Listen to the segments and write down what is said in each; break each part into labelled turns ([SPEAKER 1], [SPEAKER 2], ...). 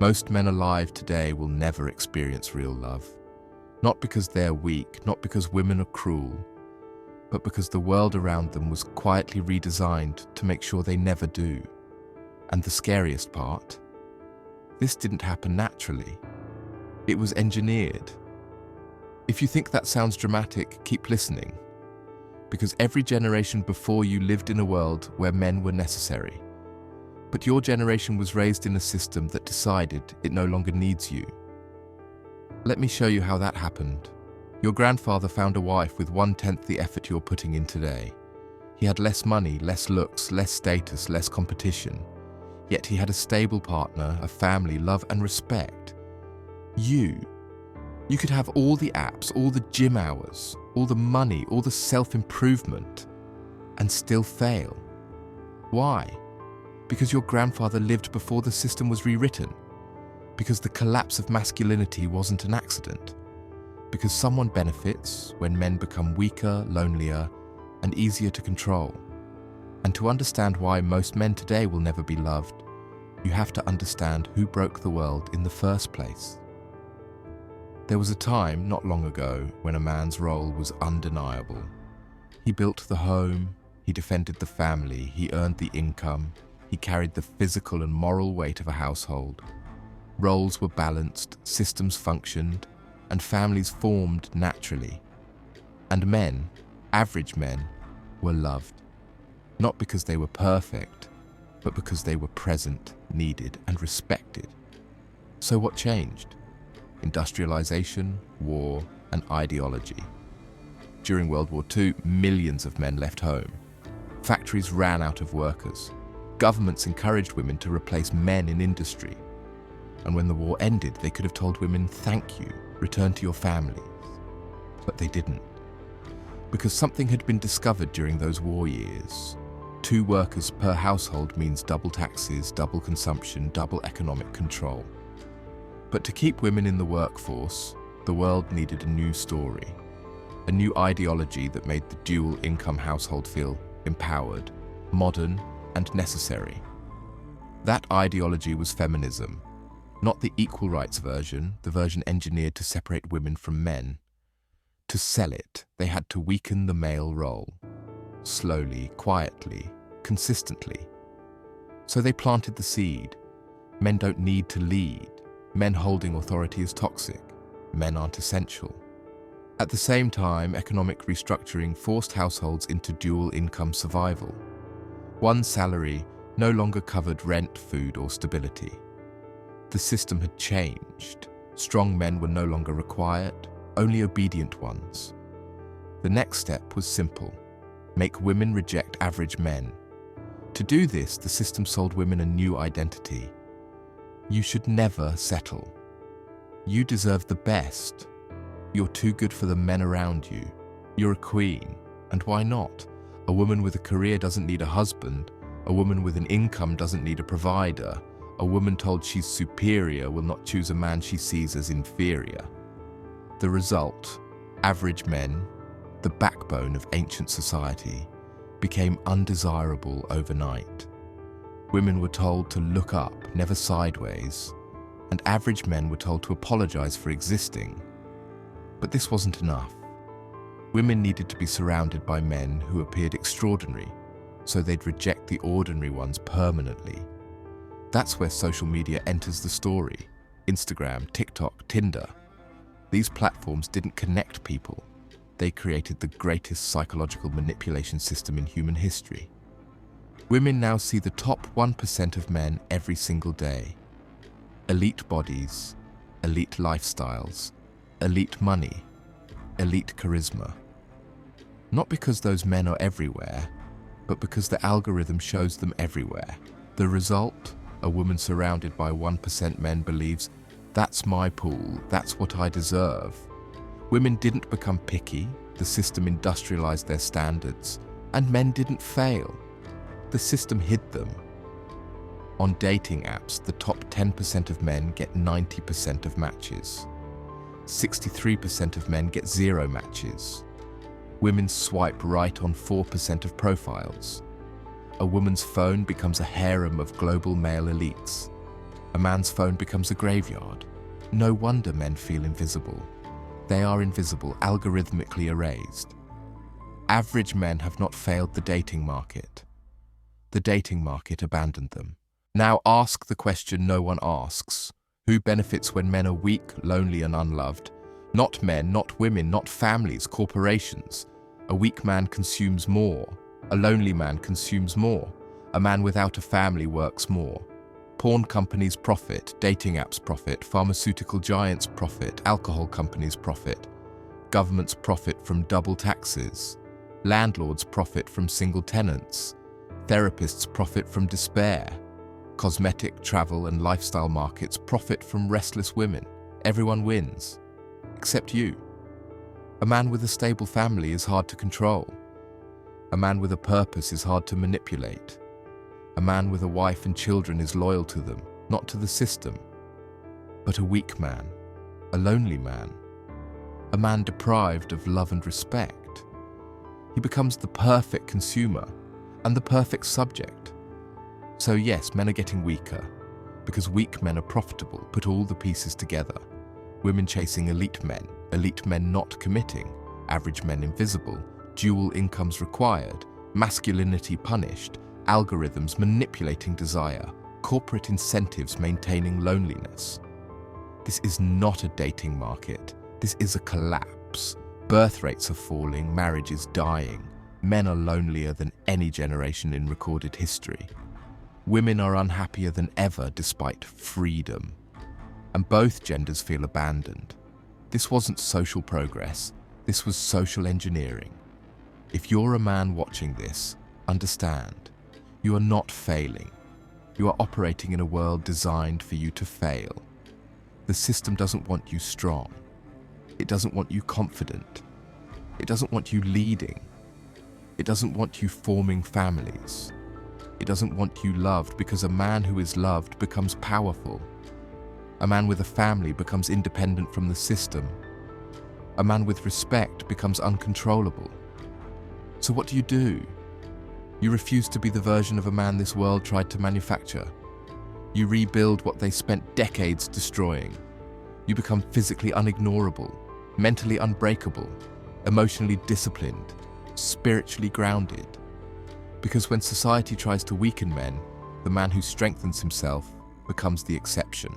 [SPEAKER 1] Most men alive today will never experience real love. Not because they're weak, not because women are cruel, but because the world around them was quietly redesigned to make sure they never do. And the scariest part, this didn't happen naturally. It was engineered. If you think that sounds dramatic, keep listening. Because every generation before you lived in a world where men were necessary. But your generation was raised in a system that decided it no longer needs you. Let me show you how that happened. Your grandfather found a wife with 1/10 the effort you're putting in today. He had less money, less looks, less status, less competition. Yet he had a stable partner, a family, love and respect. You could have all the apps, all the gym hours, all the money, all the self-improvement, and still fail. Why? Because your grandfather lived before the system was rewritten. Because the collapse of masculinity wasn't an accident. Because someone benefits when men become weaker, lonelier, and easier to control. And to understand why most men today will never be loved, you have to understand who broke the world in the first place. There was a time, not long ago, when a man's role was undeniable. He built the home, he defended the family, he earned the income, he carried the physical and moral weight of a household. Roles were balanced, systems functioned, and families formed naturally. And men, average men, were loved. Not because they were perfect, but because they were present, needed, and respected. So what changed? Industrialization, war, and ideology. During World War II, millions of men left home. Factories ran out of workers. Governments encouraged women to replace men in industry. And when the war ended, they could have told women, "Thank you, return to your families." But they didn't. Because something had been discovered during those war years. 2 workers per household means double taxes, double consumption, double economic control. But to keep women in the workforce, the world needed a new story. A new ideology that made the dual income household feel empowered, modern, and necessary. That ideology was feminism, not the equal rights version, the version engineered to separate women from men. To sell it, they had to weaken the male role. Slowly, quietly, consistently. So they planted the seed. Men don't need to lead. Men holding authority is toxic. Men aren't essential. At the same time, economic restructuring forced households into dual income survival. One salary no longer covered rent, food, or stability. The system had changed. Strong men were no longer required, only obedient ones. The next step was simple: make women reject average men. To do this, the system sold women a new identity. You should never settle. You deserve the best. You're too good for the men around you. You're a queen. And why not? A woman with a career doesn't need a husband. A woman with an income doesn't need a provider. A woman told she's superior will not choose a man she sees as inferior. The result, average men, the backbone of ancient society, became undesirable overnight. Women were told to look up, never sideways, and average men were told to apologize for existing. But this wasn't enough. Women needed to be surrounded by men who appeared extraordinary, so they'd reject the ordinary ones permanently. That's where social media enters the story. Instagram, TikTok, Tinder. These platforms didn't connect people. They created the greatest psychological manipulation system in human history. Women now see the top 1% of men every single day. Elite bodies, elite lifestyles, elite money, elite charisma. Not because those men are everywhere, but because the algorithm shows them everywhere. The result? A woman surrounded by 1% men believes, "That's my pool, that's what I deserve." Women didn't become picky, the system industrialized their standards, and men didn't fail. The system hid them. On dating apps, the top 10% of men get 90% of matches. 63% of men get 0 matches. Women swipe right on 4% of profiles. A woman's phone becomes a harem of global male elites. A man's phone becomes a graveyard. No wonder men feel invisible. They are invisible, algorithmically erased. Average men have not failed the dating market. The dating market abandoned them. Now ask the question no one asks. Who benefits when men are weak, lonely, and unloved? Not men, not women, not families, corporations. A weak man consumes more. A lonely man consumes more. A man without a family works more. Porn companies profit, dating apps profit, pharmaceutical giants profit, alcohol companies profit. Governments profit from double taxes. Landlords profit from single tenants. Therapists profit from despair. Cosmetic, travel, and lifestyle markets profit from restless women. Everyone wins. Except you. A man with a stable family is hard to control. A man with a purpose is hard to manipulate. A man with a wife and children is loyal to them, not to the system. But a weak man, a lonely man, a man deprived of love and respect, he becomes the perfect consumer and the perfect subject. So yes, men are getting weaker, because weak men are profitable. Put all the pieces together. Women chasing elite men not committing, average men invisible, dual incomes required, masculinity punished, algorithms manipulating desire, corporate incentives maintaining loneliness. This is not a dating market. This is a collapse. Birth rates are falling, marriage is dying. Men are lonelier than any generation in recorded history. Women are unhappier than ever despite freedom. And both genders feel abandoned. This wasn't social progress. This was social engineering. If you're a man watching this, understand. You are not failing. You are operating in a world designed for you to fail. The system doesn't want you strong. It doesn't want you confident. It doesn't want you leading. It doesn't want you forming families. It doesn't want you loved, because a man who is loved becomes powerful. A man with a family becomes independent from the system. A man with respect becomes uncontrollable. So what do? You refuse to be the version of a man this world tried to manufacture. You rebuild what they spent decades destroying. You become physically unignorable, mentally unbreakable, emotionally disciplined, spiritually grounded. Because when society tries to weaken men, the man who strengthens himself becomes the exception.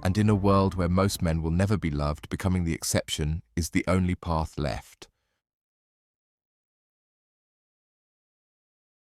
[SPEAKER 1] And in a world where most men will never be loved, becoming the exception is the only path left.